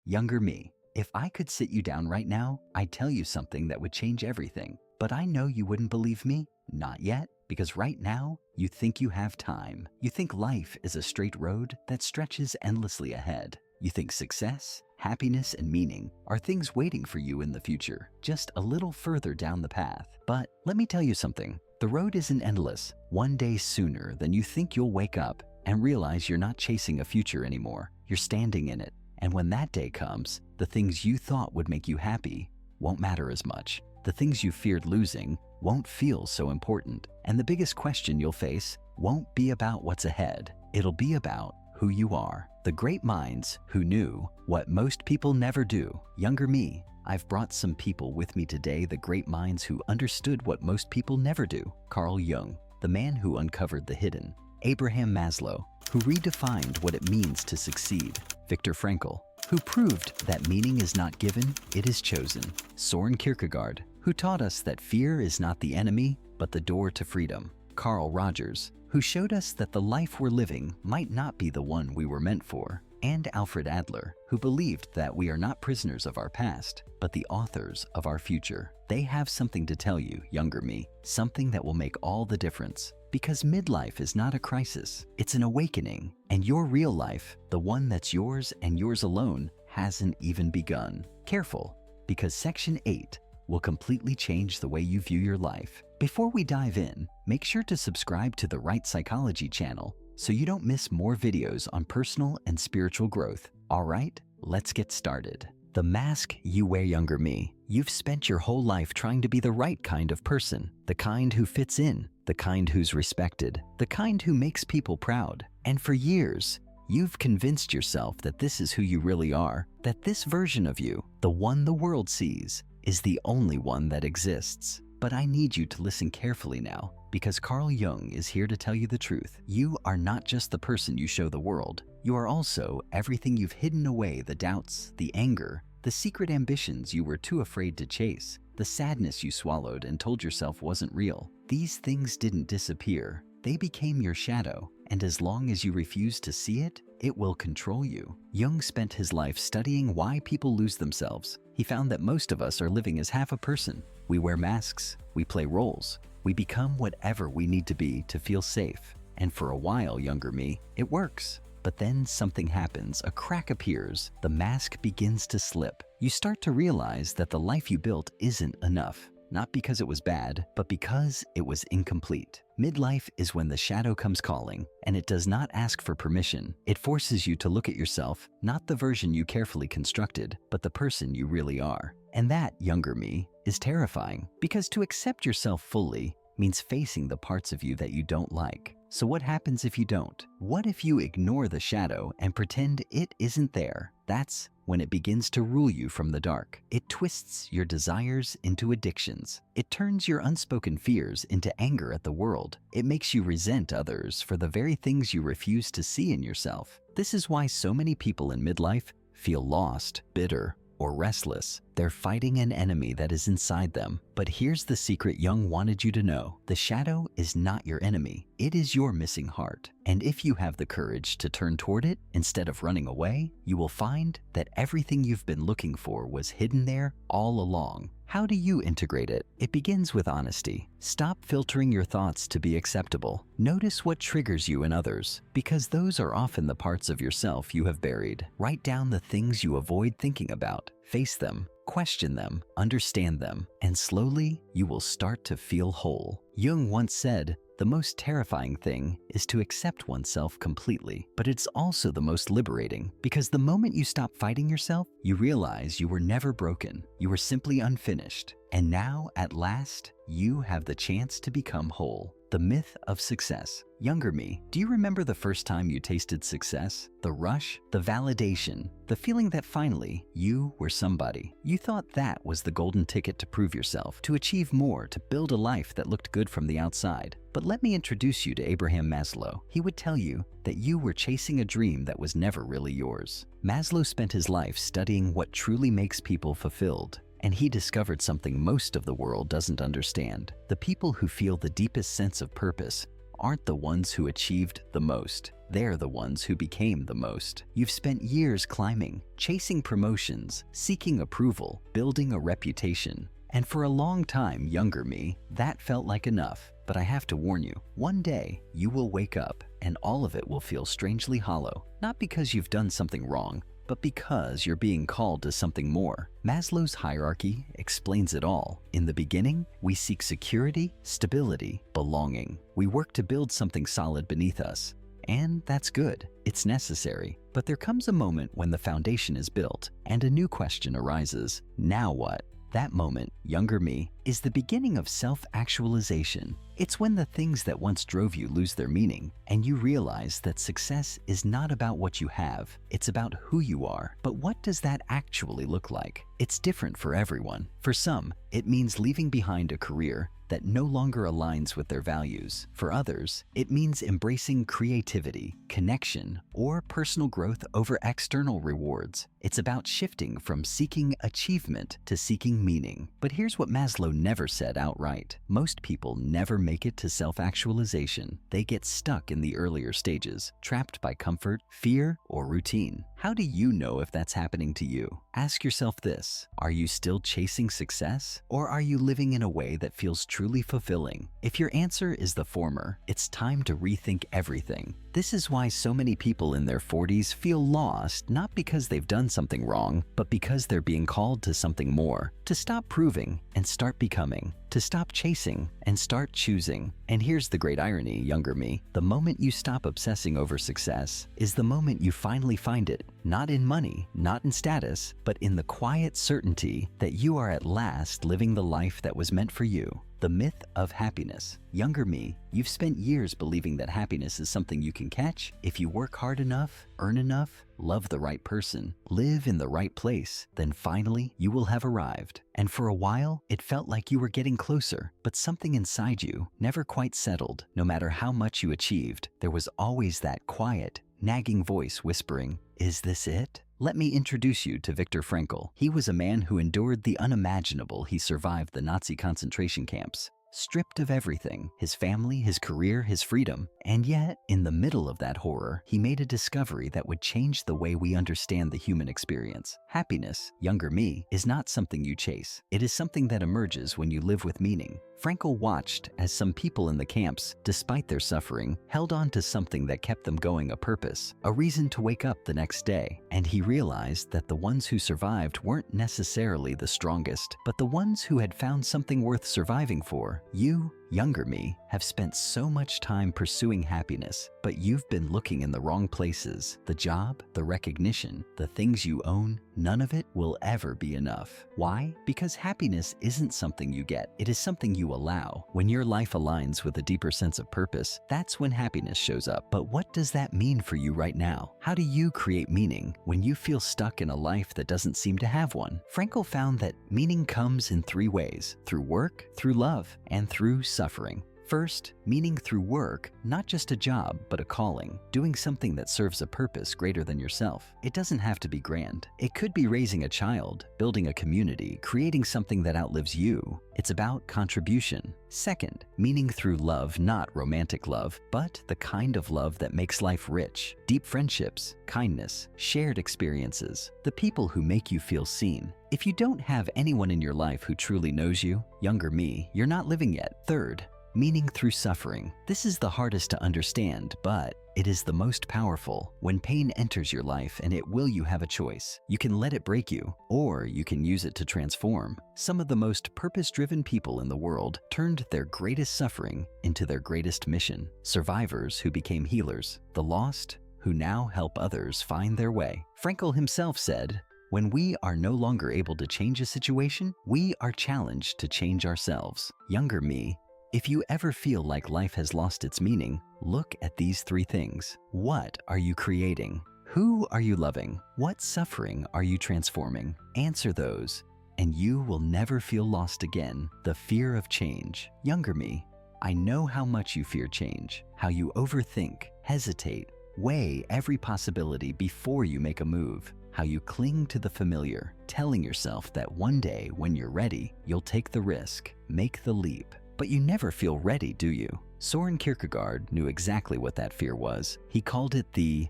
Younger me, if I could sit you down right now, I'd tell you something that would change everything. But I know you wouldn't believe me. Not yet, because right now, you think you have time. You think life is a straight road that stretches endlessly ahead. You think success, happiness, and meaning are things waiting for you in the future, just a little further down the path. But let me tell you something. The road isn't endless. One day sooner than you think you'll wake up and realize you're not chasing a future anymore. You're standing in it. And when that day comes, the things you thought would make you happy won't matter as much. The things you feared losing won't feel so important. And the biggest question you'll face won't be about what's ahead. It'll be about who you are. The great minds who knew what most people never do. Younger me, I've brought some people with me today, the great minds who understood what most people never do. Carl Jung, the man who uncovered the hidden. Abraham Maslow, who redefined what it means to succeed. Viktor Frankl, who proved that meaning is not given, it is chosen. Soren Kierkegaard, who taught us that fear is not the enemy, but the door to freedom. Carl Rogers, who showed us that the life we're living might not be the one we were meant for. And Alfred Adler, who believed that we are not prisoners of our past, but the authors of our future. They have something to tell you, younger me, something that will make all the difference. Because midlife is not a crisis, it's an awakening. And your real life, the one that's yours and yours alone, hasn't even begun. Careful, because Section 8 will completely change the way you view your life. Before we dive in, make sure to subscribe to the Right Psychology channel so you don't miss more videos on personal and spiritual growth. All right, let's get started. The mask you wear, younger me. You've spent your whole life trying to be the right kind of person, the kind who fits in, the kind who's respected, the kind who makes people proud. And for years, you've convinced yourself that this is who you really are, that this version of you, the one the world sees, is the only one that exists. But I need you to listen carefully now, because Carl Jung is here to tell you the truth. You are not just the person you show the world. You are also everything you've hidden away, the doubts, the anger, the secret ambitions you were too afraid to chase, the sadness you swallowed and told yourself wasn't real. These things didn't disappear. They became your shadow, and as long as you refuse to see it, it will control you. Jung spent his life studying why people lose themselves. He found that most of us are living as half a person. We wear masks, we play roles, we become whatever we need to be to feel safe. And for a while, younger me, it works. But then something happens, a crack appears, the mask begins to slip. You start to realize that the life you built isn't enough. Not because it was bad, but because it was incomplete. Midlife is when the shadow comes calling, and it does not ask for permission. It forces you to look at yourself, not the version you carefully constructed, but the person you really are. And that, younger me, is terrifying, because to accept yourself fully means facing the parts of you that you don't like. So what happens if you don't? What if you ignore the shadow and pretend it isn't there? That's when it begins to rule you from the dark. It twists your desires into addictions. It turns your unspoken fears into anger at the world. It makes you resent others for the very things you refuse to see in yourself. This is why so many people in midlife feel lost, bitter, or restless. They're fighting an enemy that is inside them. But here's the secret Jung wanted you to know. The shadow is not your enemy. It is your missing heart. And if you have the courage to turn toward it instead of running away, you will find that everything you've been looking for was hidden there all along. How do you integrate it? It begins with honesty. Stop filtering your thoughts to be acceptable. Notice what triggers you in others, because those are often the parts of yourself you have buried. Write down the things you avoid thinking about. Face them, question them, understand them, and slowly you will start to feel whole. Jung once said, "The most terrifying thing is to accept oneself completely, but it's also the most liberating, because the moment you stop fighting yourself, you realize you were never broken. You were simply unfinished. And now, at last, you have the chance to become whole." The myth of success. Younger me, do you remember the first time you tasted success? The rush, the validation, the feeling that finally you were somebody. You thought that was the golden ticket to prove yourself, to achieve more, to build a life that looked good from the outside. But let me introduce you to Abraham Maslow. He would tell you that you were chasing a dream that was never really yours. Maslow spent his life studying what truly makes people fulfilled. And he discovered something most of the world doesn't understand. The people who feel the deepest sense of purpose aren't the ones who achieved the most. They're the ones who became the most. You've spent years climbing, chasing promotions, seeking approval, building a reputation. And for a long time, younger me, that felt like enough. But I have to warn you, one day you will wake up and all of it will feel strangely hollow. Not because you've done something wrong, but because you're being called to something more. Maslow's hierarchy explains it all. In the beginning, we seek security, stability, belonging. We work to build something solid beneath us. And that's good. It's necessary. But there comes a moment when the foundation is built and a new question arises. Now what? That moment, younger me, is the beginning of self-actualization. It's when the things that once drove you lose their meaning and you realize that success is not about what you have, it's about who you are. But what does that actually look like? It's different for everyone. For some, it means leaving behind a career that no longer aligns with their values. For others, it means embracing creativity, connection, or personal growth over external rewards. It's about shifting from seeking achievement to seeking meaning. But here's what Maslow never said outright. Most people never make it to self-actualization. They get stuck in the earlier stages, trapped by comfort, fear, or routine. How do you know if that's happening to you? Ask yourself this: are you still chasing success? Or are you living in a way that feels truly fulfilling? If your answer is the former, it's time to rethink everything. This is why so many people in their 40s feel lost, not because they've done something wrong, but because they're being called to something more. To stop proving and start becoming. To stop chasing and start choosing. And here's the great irony, younger me. The moment you stop obsessing over success is the moment you finally find it. Not in money, not in status, but in the quiet certainty that you are at last living the life that was meant for you. The myth of happiness. Younger me, you've spent years believing that happiness is something you can catch if you work hard enough, earn enough, love the right person, live in the right place, then finally you will have arrived. And for a while, it felt like you were getting closer, but something inside you never quite settled. No matter how much you achieved, there was always that quiet, nagging voice whispering, "Is this it?" Let me introduce you to Viktor Frankl. He was a man who endured the unimaginable. He survived the Nazi concentration camps, stripped of everything, his family, his career, his freedom. And yet, in the middle of that horror, he made a discovery that would change the way we understand the human experience. Happiness, younger me, is not something you chase. It is something that emerges when you live with meaning. Frankl watched as some people in the camps, despite their suffering, held on to something that kept them going: a purpose, a reason to wake up the next day. And he realized that the ones who survived weren't necessarily the strongest, but the ones who had found something worth surviving for. You, younger me, have spent so much time pursuing happiness, but you've been looking in the wrong places. The job, the recognition, the things you own, none of it will ever be enough. Why? Because happiness isn't something you get, it is something you allow. When your life aligns with a deeper sense of purpose, that's when happiness shows up. But what does that mean for you right now? How do you create meaning when you feel stuck in a life that doesn't seem to have one? Frankl found that meaning comes in 3 ways: through work, through love, and through suffering. First, meaning through work, not just a job, but a calling, doing something that serves a purpose greater than yourself. It doesn't have to be grand. It could be raising a child, building a community, creating something that outlives you. It's about contribution. Second, meaning through love, not romantic love, but the kind of love that makes life rich. Deep friendships, kindness, shared experiences, the people who make you feel seen. If you don't have anyone in your life who truly knows you, younger me, you're not living yet. Third, meaning through suffering. This is the hardest to understand, but it is the most powerful. When pain enters your life, and it will, you have a choice. You can let it break you, or you can use it to transform. Some of the most purpose-driven people in the world turned their greatest suffering into their greatest mission. Survivors who became healers, the lost who now help others find their way. Frankl himself said, "When we are no longer able to change a situation, we are challenged to change ourselves." Younger me, if you ever feel like life has lost its meaning, look at these 3 things. What are you creating? Who are you loving? What suffering are you transforming? Answer those, and you will never feel lost again. The fear of change. Younger me, I know how much you fear change, how you overthink, hesitate, weigh every possibility before you make a move, how you cling to the familiar, telling yourself that one day when you're ready, you'll take the risk, make the leap. But you never feel ready, do you? Soren Kierkegaard knew exactly what that fear was. He called it the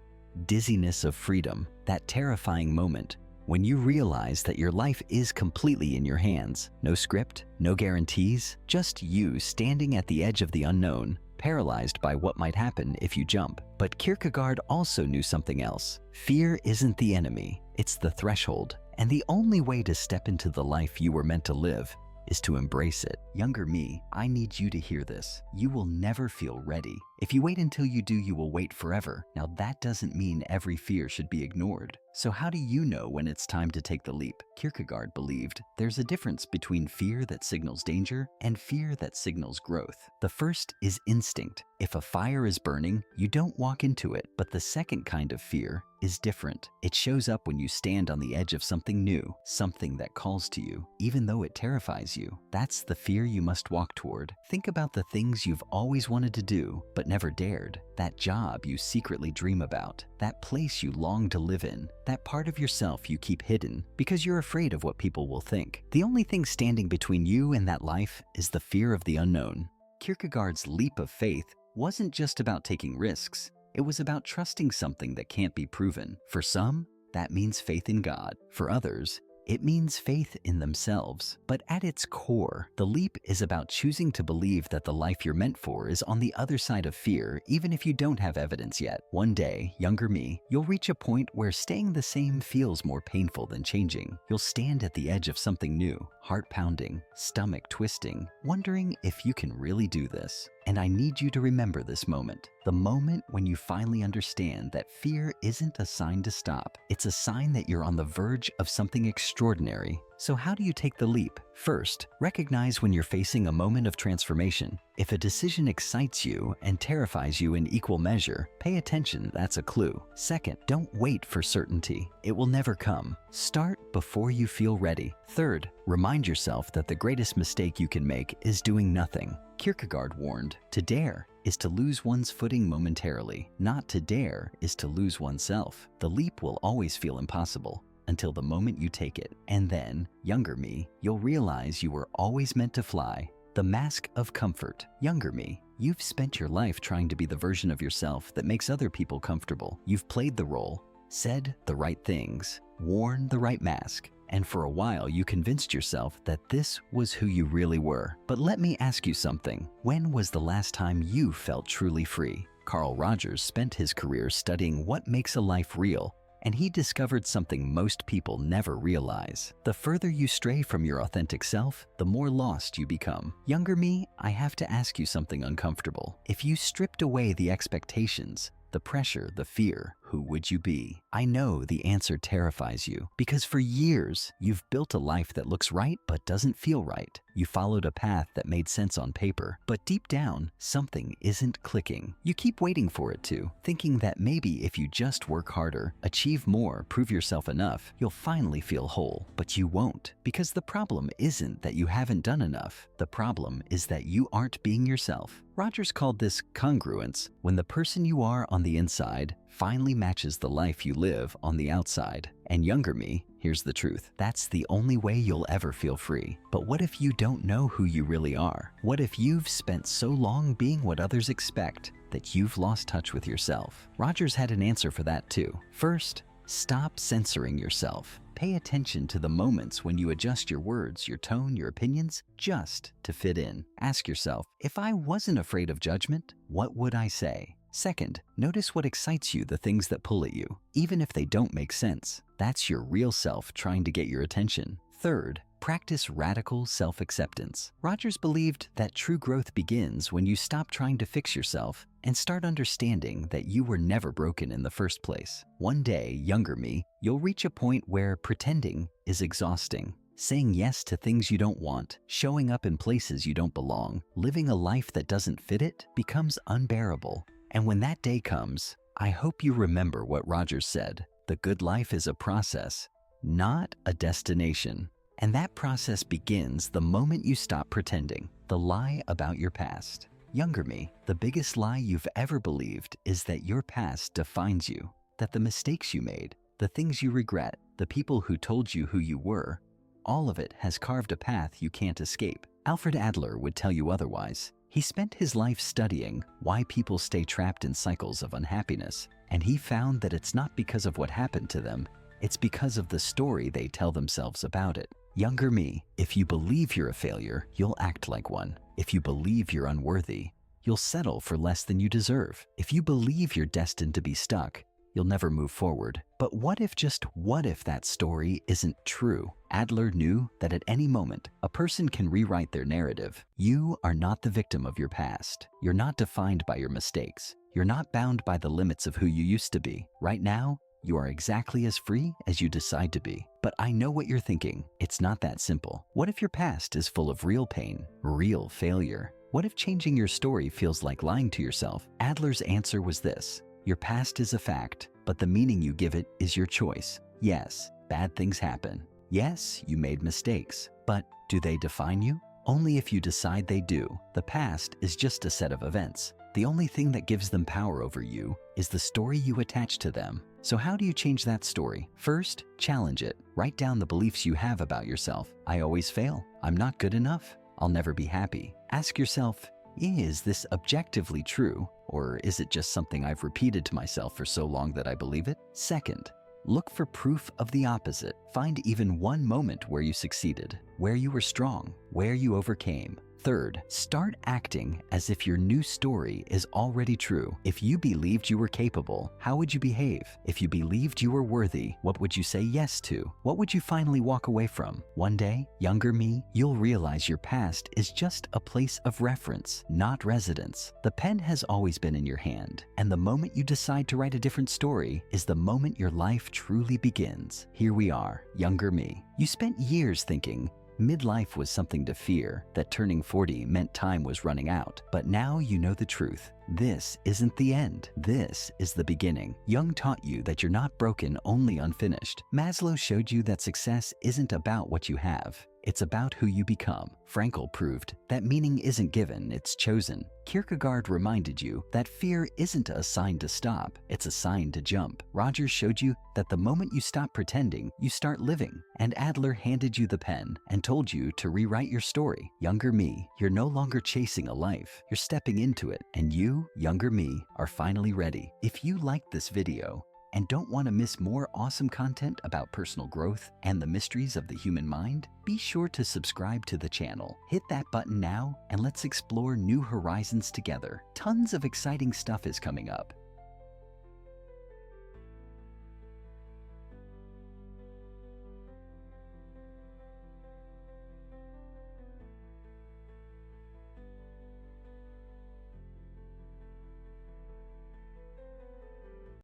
dizziness of freedom, that terrifying moment when you realize that your life is completely in your hands. No script, no guarantees, just you standing at the edge of the unknown, paralyzed by what might happen if you jump. But Kierkegaard also knew something else. Fear isn't the enemy, it's the threshold. And the only way to step into the life you were meant to live is to embrace it. Younger me, I need you to hear this. You will never feel ready. If you wait until you do, you will wait forever. Now that doesn't mean every fear should be ignored. So how do you know when it's time to take the leap? Kierkegaard believed there's a difference between fear that signals danger and fear that signals growth. The first is instinct. If a fire is burning, you don't walk into it. But the second kind of fear is different. It shows up when you stand on the edge of something new, something that calls to you, even though it terrifies you. That's the fear you must walk toward. Think about the things you've always wanted to do, but never dared. That job you secretly dream about. That place you long to live in. That part of yourself you keep hidden because you're afraid of what people will think. The only thing standing between you and that life is the fear of the unknown. Kierkegaard's leap of faith wasn't just about taking risks. It was about trusting something that can't be proven. For some, that means faith in God. For others, it means faith in themselves. But at its core, the leap is about choosing to believe that the life you're meant for is on the other side of fear, even if you don't have evidence yet. One day, younger me, you'll reach a point where staying the same feels more painful than changing. You'll stand at the edge of something new, heart pounding, stomach twisting, wondering if you can really do this. And I need you to remember this moment. The moment when you finally understand that fear isn't a sign to stop. It's a sign that you're on the verge of something extraordinary. So how do you take the leap? First, recognize when you're facing a moment of transformation. If a decision excites you and terrifies you in equal measure, pay attention, that's a clue. Second, don't wait for certainty. It will never come. Start before you feel ready. Third, remind yourself that the greatest mistake you can make is doing nothing. Kierkegaard warned, to dare is to lose one's footing momentarily. Not to dare is to lose oneself. The leap will always feel impossible until the moment you take it. And then, younger me, you'll realize you were always meant to fly. The mask of comfort. Younger me, you've spent your life trying to be the version of yourself that makes other people comfortable. You've played the role, said the right things, worn the right mask, and for a while you convinced yourself that this was who you really were. But let me ask you something. When was the last time you felt truly free? Carl Rogers spent his career studying what makes a life real, and he discovered something most people never realize. The further you stray from your authentic self, the more lost you become. Younger me, I have to ask you something uncomfortable. If you stripped away the expectations, the pressure, the fear, who would you be? I know the answer terrifies you because for years you've built a life that looks right but doesn't feel right. You followed a path that made sense on paper, but deep down, something isn't clicking. You keep waiting for it to, thinking that maybe if you just work harder, achieve more, prove yourself enough, you'll finally feel whole. But you won't, because the problem isn't that you haven't done enough. The problem is that you aren't being yourself. Rogers called this congruence, when the person you are on the inside finally matches the life you live on the outside. And younger me, here's the truth. That's the only way you'll ever feel free. But what if you don't know who you really are? What if you've spent so long being what others expect that you've lost touch with yourself? Rogers had an answer for that too. First, stop censoring yourself. Pay attention to the moments when you adjust your words, your tone, your opinions, just to fit in. Ask yourself, if I wasn't afraid of judgment, what would I say? Second, notice what excites you, the things that pull at you, even if they don't make sense. That's your real self trying to get your attention. Third, practice radical self-acceptance. Rogers believed that true growth begins when you stop trying to fix yourself and start understanding that you were never broken in the first place. One day, younger me, you'll reach a point where pretending is exhausting. Saying yes to things you don't want, showing up in places you don't belong, living a life that doesn't fit it becomes unbearable. And when that day comes, I hope you remember what Rogers said. The good life is a process, not a destination. And that process begins the moment you stop pretending. The lie about your past. Younger me, the biggest lie you've ever believed is that your past defines you, that the mistakes you made, the things you regret, the people who told you who you were, all of it has carved a path you can't escape. Alfred Adler would tell you otherwise. He spent his life studying why people stay trapped in cycles of unhappiness, and he found that it's not because of what happened to them, it's because of the story they tell themselves about it. Younger me, if you believe you're a failure, you'll act like one. If you believe you're unworthy, you'll settle for less than you deserve. If you believe you're destined to be stuck, you'll never move forward. But what if, just what if, that story isn't true? Adler knew that at any moment, a person can rewrite their narrative. You are not the victim of your past. You're not defined by your mistakes. You're not bound by the limits of who you used to be. Right now, you are exactly as free as you decide to be. But I know what you're thinking. It's not that simple. What if your past is full of real pain, real failure? What if changing your story feels like lying to yourself? Adler's answer was this: your past is a fact, but the meaning you give it is your choice. Yes, bad things happen. Yes, you made mistakes. But do they define you? Only if you decide they do. The past is just a set of events. The only thing that gives them power over you is the story you attach to them. So how do you change that story? First, challenge it. Write down the beliefs you have about yourself. I always fail. I'm not good enough. I'll never be happy. Ask yourself, is this objectively true, or is it just something I've repeated to myself for so long that I believe it? Second, look for proof of the opposite. Find even one moment where you succeeded, where you were strong, where you overcame. Third, start acting as if your new story is already true. If you believed you were capable, how would you behave? If you believed you were worthy, what would you say yes to? What would you finally walk away from? One day, younger me, you'll realize your past is just a place of reference, not residence. The pen has always been in your hand, and the moment you decide to write a different story is the moment your life truly begins. Here we are, younger me. You spent years thinking midlife was something to fear, that turning 40 meant time was running out. But now you know the truth. This isn't the end. This is the beginning. Jung taught you that you're not broken, only unfinished. Maslow showed you that success isn't about what you have. It's about who you become. Frankl proved that meaning isn't given, it's chosen. Kierkegaard reminded you that fear isn't a sign to stop, it's a sign to jump. Rogers showed you that the moment you stop pretending, you start living. And Adler handed you the pen and told you to rewrite your story. Younger me, you're no longer chasing a life, you're stepping into it. And you, younger me, are finally ready. If you liked this video, and don't want to miss more awesome content about personal growth and the mysteries of the human mind, be sure to subscribe to the channel. Hit that button now and let's explore new horizons together. Tons of exciting stuff is coming up.